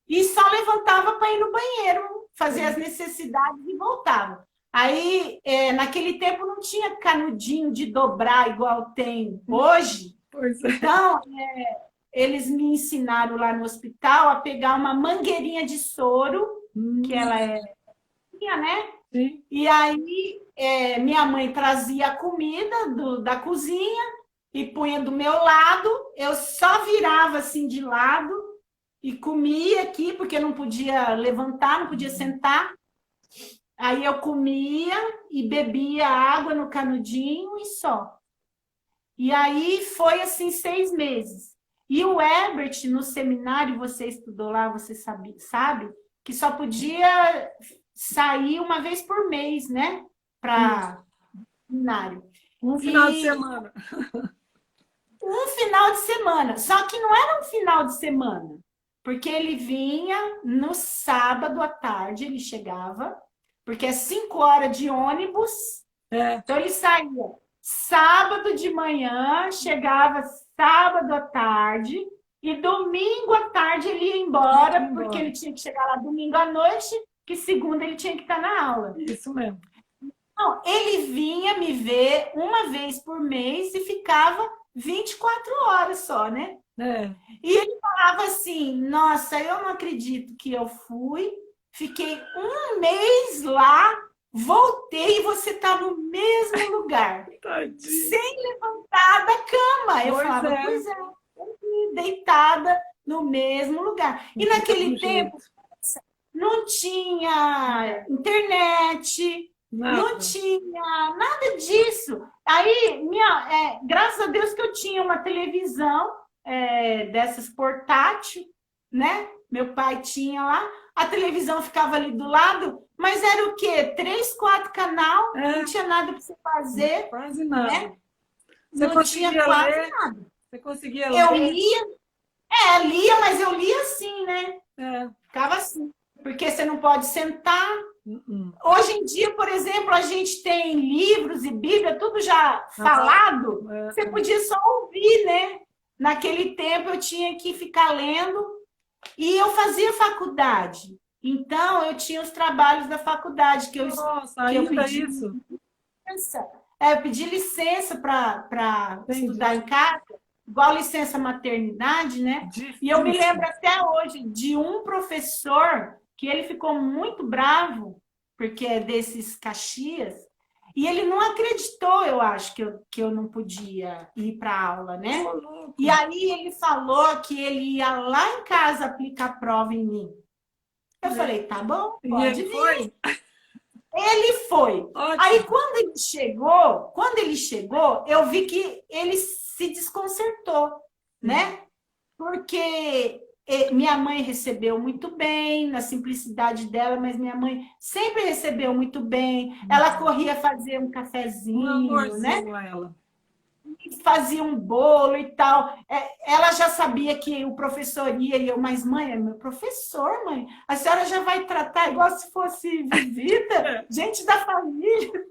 E só levantava para ir no banheiro, fazer as necessidades e voltava. Aí, naquele tempo, não tinha canudinho de dobrar igual tem hoje. Então, eles me ensinaram lá no hospital a pegar uma mangueirinha de soro, que ela tinha, né? Sim. E aí, minha mãe trazia a comida da cozinha e punha do meu lado, eu só virava assim de lado e comia aqui, porque não podia levantar, não podia sentar. Aí eu comia e bebia água no canudinho e só. E aí foi assim 6 meses. E o Herbert, no seminário, você estudou lá, você sabe, que só podia sair uma vez por mês, né? Para seminário. Um final de semana. Um final de semana. Só que não era um final de semana. Porque ele vinha no sábado à tarde, ele chegava, porque é 5 horas de ônibus. Então ele saía sábado de manhã, chegava sábado à tarde, e domingo à tarde ele ia embora, porque ele tinha que chegar lá domingo à noite, que segunda ele tinha que estar na aula. Isso mesmo. Não, ele vinha me ver uma vez por mês e ficava 24 horas só, né? E ele falava assim, nossa, eu não acredito que eu fui, fiquei 1 mês lá, voltei e você tá no mesmo lugar. Tadinho. Sem levantar da cama. Eu falava, pois é, deitada no mesmo lugar. E naquele tempo não tinha internet, não tinha nada disso. Aí, graças a Deus que eu tinha uma televisão dessas portátil, né? Meu pai tinha lá, a televisão ficava ali do lado, mas era o quê? 3, 4 canal, não tinha nada para você fazer. Quase nada. Né? Você não tinha quase ler? Nada. Você conseguia ler? Eu lia, mas eu lia assim, né? Ficava assim, porque você não pode sentar. Hoje em dia, por exemplo, a gente tem livros e Bíblia, tudo já falado. Você podia só ouvir, né? Naquele tempo eu tinha que ficar lendo e eu fazia faculdade. Então, eu tinha os trabalhos da faculdade que eu pedi isso? licença. Eu pedi licença para estudar em casa, igual licença maternidade, né? E eu me lembro até hoje de um professor que ele ficou muito bravo, porque é desses Caxias, E ele não acreditou, eu acho, que eu não podia ir para aula, né? E aí ele falou que ele ia lá em casa aplicar a prova em mim. Eu falei, tá bom, E pode ele vir. foi? Ele foi. Ótimo. Aí, quando ele chegou, eu vi que ele se desconcertou, né? Porque minha mãe recebeu muito bem, na simplicidade dela, mas minha mãe sempre recebeu muito bem. Ela corria fazer um Um cafezinho, né? amorzinho ela. Fazia um bolo e tal. Ela já sabia que o professor ia, e eu, mas mãe, é meu professor, mãe. A senhora já vai tratar igual se fosse visita, gente da família.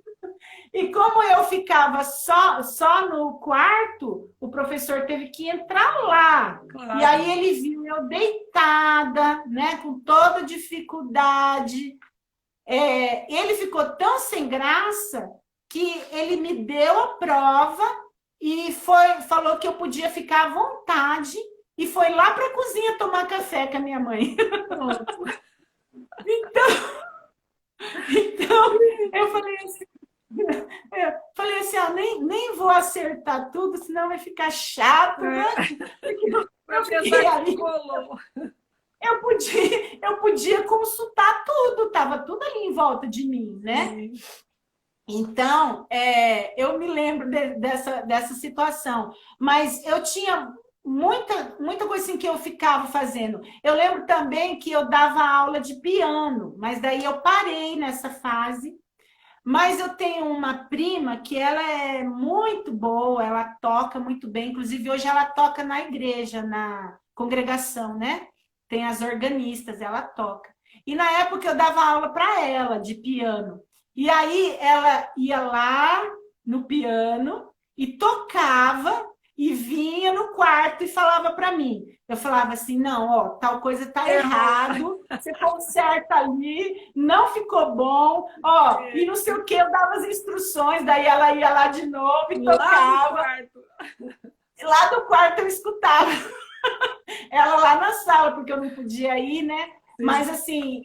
E como eu ficava só no quarto, o professor teve que entrar lá. Claro. E aí ele viu eu deitada, né, com toda dificuldade. Ele ficou tão sem graça que ele me deu a prova e falou que eu podia ficar à vontade e foi lá para a cozinha tomar café com a minha mãe. Então eu falei assim, nem vou acertar tudo, senão vai ficar chato, né? Vai pensar que colou. Eu podia consultar tudo, estava tudo ali em volta de mim, né? Sim. Então, eu me lembro dessa situação, mas eu tinha muita coisa assim que eu ficava fazendo. Eu lembro também que eu dava aula de piano, mas daí eu parei nessa fase. Mas eu tenho uma prima que ela é muito boa, ela toca muito bem, inclusive hoje ela toca na igreja, na congregação, né? Tem as organistas, ela toca. E na época eu dava aula para ela de piano. E aí ela ia lá no piano e tocava e vinha no quarto e falava para mim. Eu falava assim, não, ó, tal coisa tá errado, você conserta ali, não ficou bom, ó, e não sei o que, eu dava as instruções, daí ela ia lá de novo e tocava. Lá do quarto eu escutava ela lá na sala, porque eu não podia ir, né? Sim. Mas assim,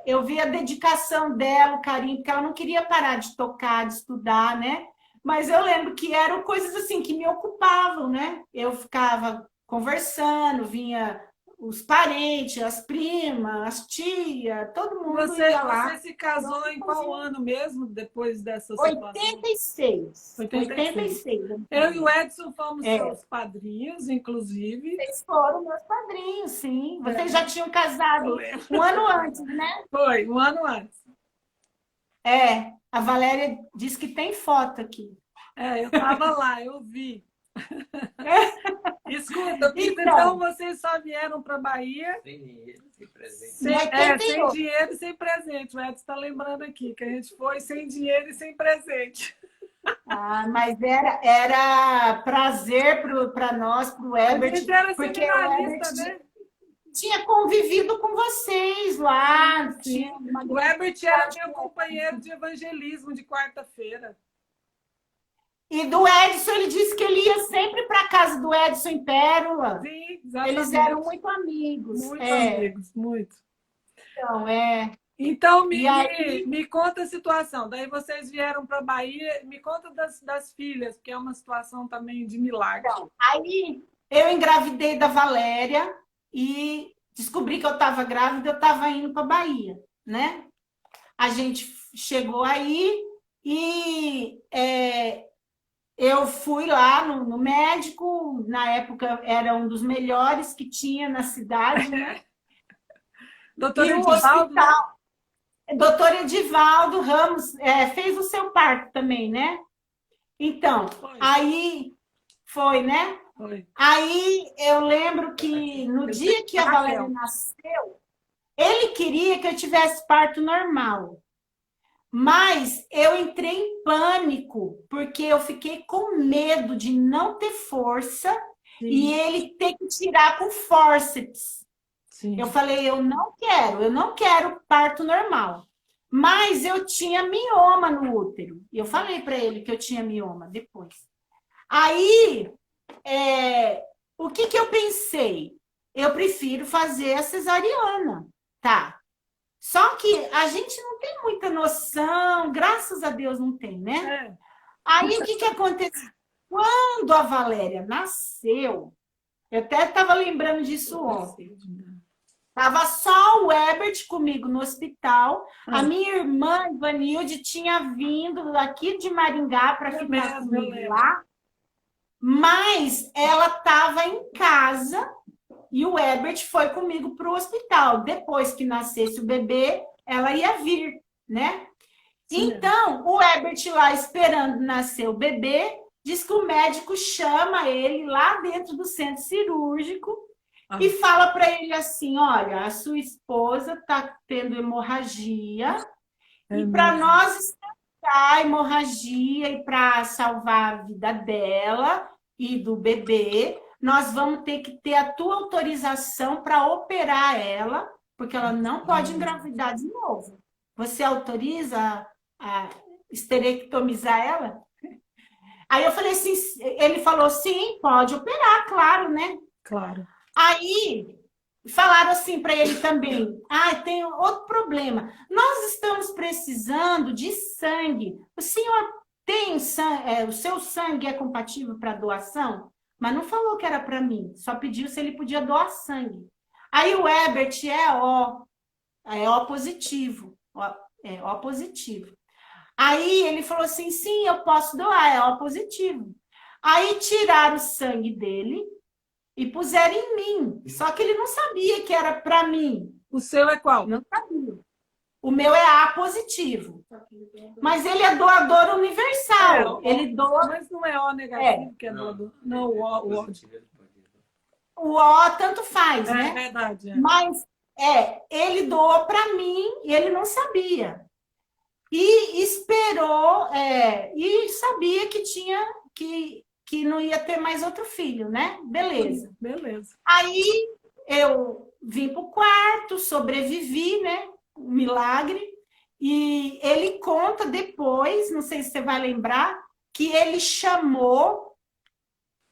eu vi a dedicação dela, o carinho, porque ela não queria parar de tocar, de estudar, né? Mas eu lembro que eram coisas assim que me ocupavam, né? Eu ficava conversando, vinha os parentes, as primas, as tias, todo mundo ia lá. Você se casou em qual ano mesmo, depois dessa situação? 86. 86. Eu e o Edson fomos seus padrinhos, inclusive. Vocês foram meus padrinhos, sim. Vocês já tinham casado um ano antes, né? Foi, um ano antes. A Valéria disse que tem foto aqui. Eu estava lá, eu vi. Escuta, então vocês só vieram para a Bahia sem dinheiro, sem presente. Sem dinheiro e sem presente. O Edson está lembrando aqui que a gente foi sem dinheiro e sem presente. Mas era prazer para nós, para o Herbert, porque o Herbert, né? Tinha convivido com vocês lá. O Herbert era meu companheiro de evangelismo de quarta-feira. E do Edson, ele disse que ele ia sempre para a casa do Edson em Pérola. Sim, exatamente. Eles eram muito amigos. Muito amigos, muito. Então, me conta a situação. Daí vocês vieram para a Bahia. Me conta das filhas, porque é uma situação também de milagre. Então, aí eu engravidei da Valéria e descobri que eu estava grávida, eu estava indo para a Bahia, né? A gente chegou aí e eu fui lá no médico, na época era um dos melhores que tinha na cidade, né? Doutor Edivaldo, Doutor Edivaldo Ramos fez o seu parto também, né? Então, aí foi, né? Foi. Aí eu lembro que no dia que a Valéria nasceu, ele queria que eu tivesse parto normal. Mas eu entrei em pânico, porque eu fiquei com medo de não ter força e ele ter que tirar com fórceps. Sim. Eu falei, eu não quero parto normal. Mas eu tinha mioma no útero. E eu falei para ele que eu tinha mioma depois. Aí, o que eu pensei? Eu prefiro fazer a cesariana, tá? Só que a gente não tem muita noção, graças a Deus não tem, né? É. Aí o que aconteceu? Quando a Valéria nasceu, eu até estava lembrando disso ontem. Estava só o Herbert comigo no hospital. A minha irmã, Ivanilde, tinha vindo daqui de Maringá para ficar comigo lá. Mas ela estava em casa e o Herbert foi comigo para o hospital. Depois que nascesse o bebê, ela ia vir, né? Sim. Então, o Herbert lá esperando nascer o bebê, diz que o médico chama ele lá dentro do centro cirúrgico e fala para ele assim, olha, a sua esposa está tendo hemorragia e para nós estancar a hemorragia e para salvar a vida dela e do bebê, nós vamos ter que ter a tua autorização para operar ela, porque ela não pode engravidar de novo. Você autoriza a esterectomizar ela? Aí eu falei assim, ele falou, sim, pode operar, claro, né? Claro. Aí falaram assim para ele também, tem outro problema, nós estamos precisando de sangue, o senhor tem sangue, o seu sangue é compatível para doação? Mas não falou que era para mim, só pediu se ele podia doar sangue. Aí o Herbert é O positivo, é O positivo. Aí ele falou assim, sim, eu posso doar, é O positivo. Aí tiraram o sangue dele e puseram em mim. Só que ele não sabia que era para mim. O seu é qual? Não sabia. O meu é A positivo. Mas ele é doador universal. Ele doa... Mas não é O negativo, que é doador. Não, o O. O O tanto faz, né? É verdade. Mas ele doou para mim e ele não sabia. E esperou, e sabia que tinha que não ia ter mais outro filho, né? Beleza. Beleza. Aí eu vim para o quarto, sobrevivi, né? Um milagre. E ele conta depois, não sei se você vai lembrar, que ele chamou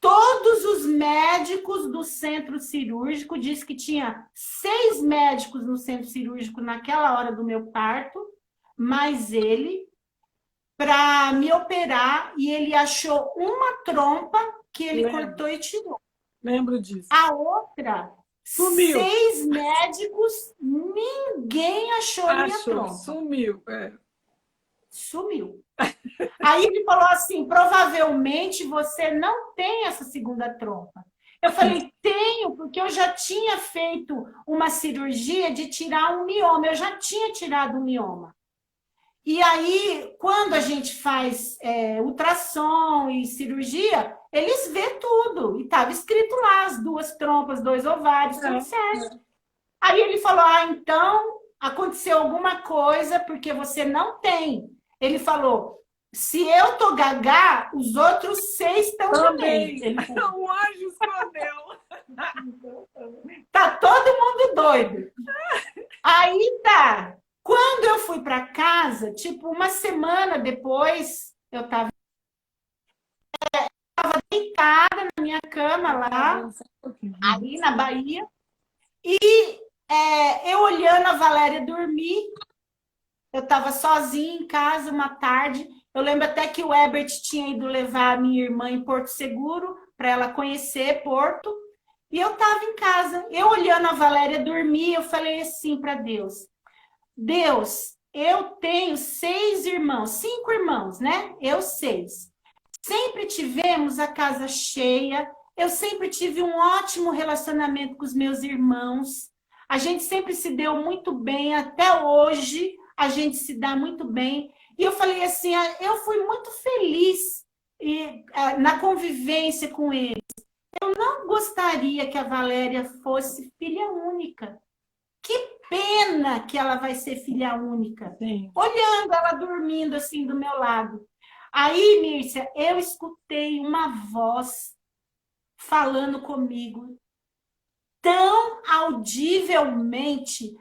todos os médicos do centro cirúrgico, disse que tinha 6 médicos no centro cirúrgico naquela hora do meu parto, mas ele, para me operar, e ele achou uma trompa que ele cortou e tirou. Lembro disso. A outra, sumiu. 6 médicos, ninguém achou a minha trompa. Sumiu, Sumiu. Aí ele falou assim, provavelmente você não tem essa segunda trompa. Eu falei, tenho, porque eu já tinha feito uma cirurgia de tirar um mioma. Eu já tinha tirado um mioma. E aí, quando a gente faz ultrassom e cirurgia, eles vê tudo. E estava escrito lá, as 2 trompas, 2 ovários, tudo certo. Aí ele falou, então aconteceu alguma coisa porque você não tem. Ele falou, se eu tô gagá, os outros 6 estão também. O anjo escondeu. Tá todo mundo doido. Aí tá. Quando eu fui para casa, tipo, uma semana depois, eu estava deitada na minha cama lá, ali na Bahia, e eu olhando a Valéria dormir, eu estava sozinha em casa uma tarde, eu lembro até que o Herbert tinha ido levar a minha irmã em Porto Seguro, para ela conhecer Porto, e eu estava em casa, eu olhando a Valéria dormir, eu falei assim para Deus, Deus, eu tenho 6 irmãos, 5 irmãos, né? Eu 6. Sempre tivemos a casa cheia, eu sempre tive um ótimo relacionamento com os meus irmãos, a gente sempre se deu muito bem, até hoje a gente se dá muito bem. E eu falei assim, eu fui muito feliz na convivência com eles. Eu não gostaria que a Valéria fosse filha única. Que pena que ela vai ser filha única. Sim. Olhando ela dormindo assim do meu lado. Aí, Mírcia, eu escutei uma voz falando comigo tão audivelmente,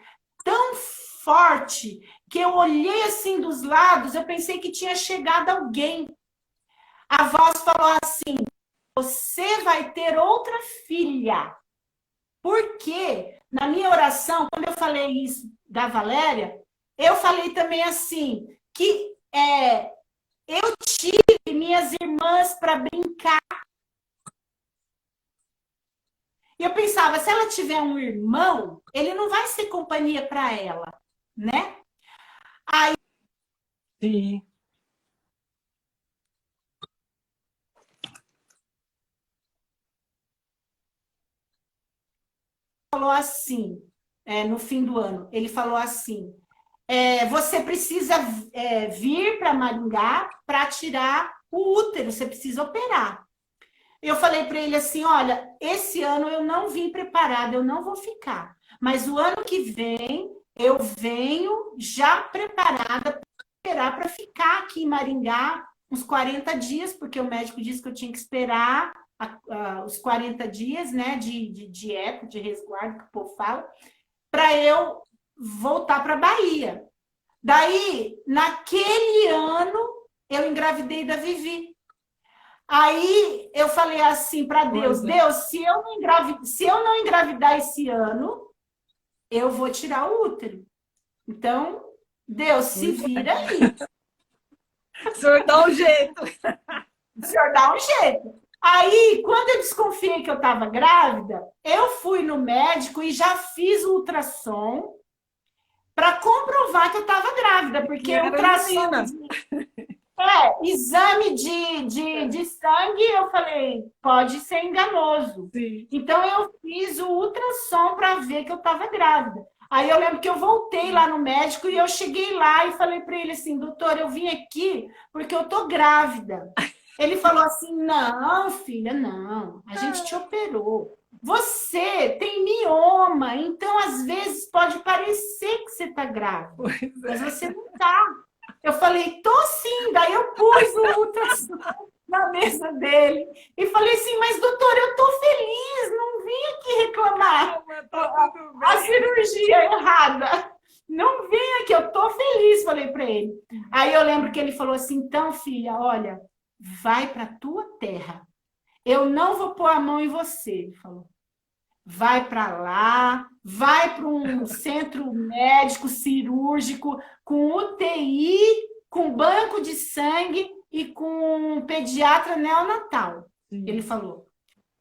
tão forte, que eu olhei assim dos lados, eu pensei que tinha chegado alguém. A voz falou assim, você vai ter outra filha. Por quê? Na minha oração, quando eu falei isso da Valéria, eu falei também assim, que eu tive minhas irmãs para brincar. E eu pensava, se ela tiver um irmão, ele não vai ser companhia para ela, né? Aí Sim. falou assim, no fim do ano, ele falou assim, você precisa vir para Maringá para tirar o útero, você precisa operar. Eu falei para ele assim, olha, esse ano eu não vim preparada, eu não vou ficar. Mas o ano que vem eu venho já preparada para ficar aqui em Maringá uns 40 dias, porque o médico disse que eu tinha que esperar os 40 dias, né, de dieta, de resguardo, que o povo fala, para eu voltar para a Bahia. Daí, naquele ano, eu engravidei da Vivi. Aí eu falei assim para Deus, Deus, se eu não engravidar esse ano, eu vou tirar o útero. Então, Deus, se vira aí. O senhor dá um jeito. O senhor dá um jeito. Aí, quando eu desconfiei que eu estava grávida, eu fui no médico e já fiz o ultrassom para comprovar que eu estava grávida, porque o ultrassom... exame de sangue, eu falei, pode ser enganoso. Sim. Então, eu fiz o ultrassom para ver que eu estava grávida. Aí eu lembro que eu voltei lá no médico e eu cheguei lá e falei para ele assim, doutor, eu vim aqui porque eu tô grávida. Ele falou assim, não, filha, não, a gente te operou. Você tem mioma, então às vezes pode parecer que você tá grávida, mas você não tá. Eu falei, tô sim. Daí eu pus o ultrassom na mesa dele e falei assim, mas doutor, eu tô feliz, não vim aqui reclamar a cirurgia errada. Não vim aqui, eu tô feliz, falei para ele. Aí eu lembro que ele falou assim, então, filha, olha, vai para tua terra. Eu não vou pôr a mão em você, ele falou. Vai para lá, vai para um centro médico cirúrgico com UTI, com banco de sangue e com pediatra neonatal. Sim. Ele falou.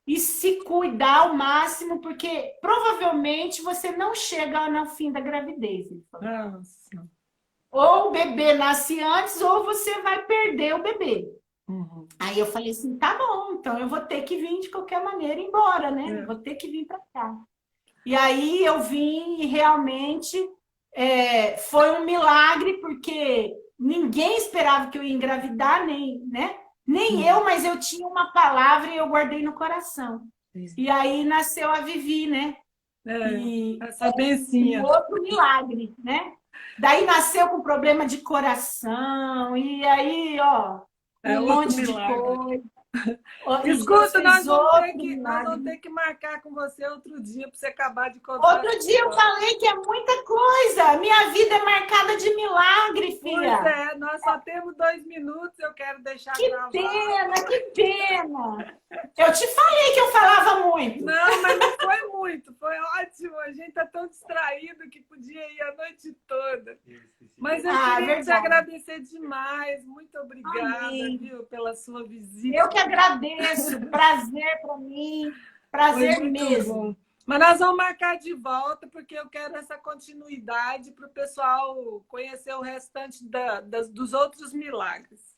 E se cuidar ao máximo, porque provavelmente você não chega no fim da gravidez. Ele falou. Nossa. Ou o bebê nasce antes, ou você vai perder o bebê. Uhum. Aí eu falei assim, tá bom, então eu vou ter que vir de qualquer maneira embora, né? Vou ter que vir para cá. E aí eu vim e realmente foi um milagre, porque ninguém esperava que eu ia engravidar, nem eu, mas eu tinha uma palavra e eu guardei no coração. E aí nasceu a Vivi, né? Essa bencinha. Um outro milagre, né? Daí nasceu com problema de coração, e aí, ó, um monte de coisa. Escuta, nós vamos ter que marcar com você outro dia para você acabar de contar. Outro dia eu falei que é muita coisa. Minha vida é marcada de milagre, filha. Pois é, nós só temos 2 minutos, eu quero deixar gravado. Que pena. Eu te falei que eu falava muito. Não, mas não foi muito, foi ótimo. A gente tá tão distraído que podia ir a noite toda. Mas eu queria te agradecer demais. Muito obrigada, viu, pela sua visita. Eu que agradeço. Prazer para mim. Prazer mesmo. Bom. Mas nós vamos marcar de volta, porque eu quero essa continuidade para o pessoal conhecer o restante dos outros milagres.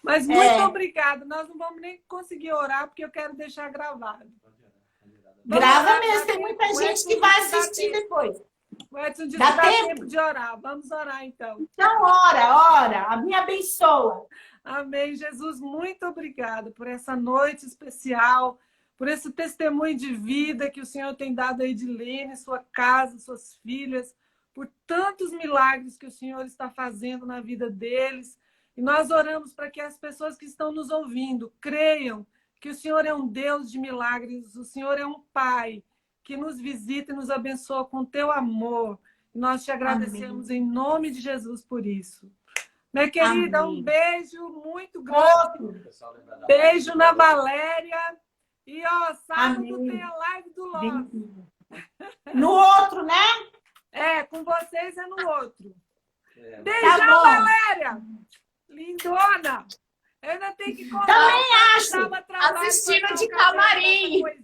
Mas muito obrigada. Nós não vamos nem conseguir orar, porque eu quero deixar gravado. Grava mesmo. Tem muita gente que vai assistir depois. O Edson disse que dá tempo de orar. Vamos orar, então. Então, ora. Me abençoa. Amém. Jesus, muito obrigada por essa noite especial, por esse testemunho de vida que o Senhor tem dado a Edilene, sua casa, suas filhas, por tantos milagres que o Senhor está fazendo na vida deles. E nós oramos para que as pessoas que estão nos ouvindo creiam que o Senhor é um Deus de milagres, o Senhor é um Pai que nos visita e nos abençoa com teu amor. E nós te agradecemos em nome de Jesus por isso. Minha querida, um beijo muito grande. Beijo na Valéria. E, ó, sábado tem a live do Love. No outro, né? Com vocês Também acho. Dava trabalho Assistindo botar de um café, camarim. coisa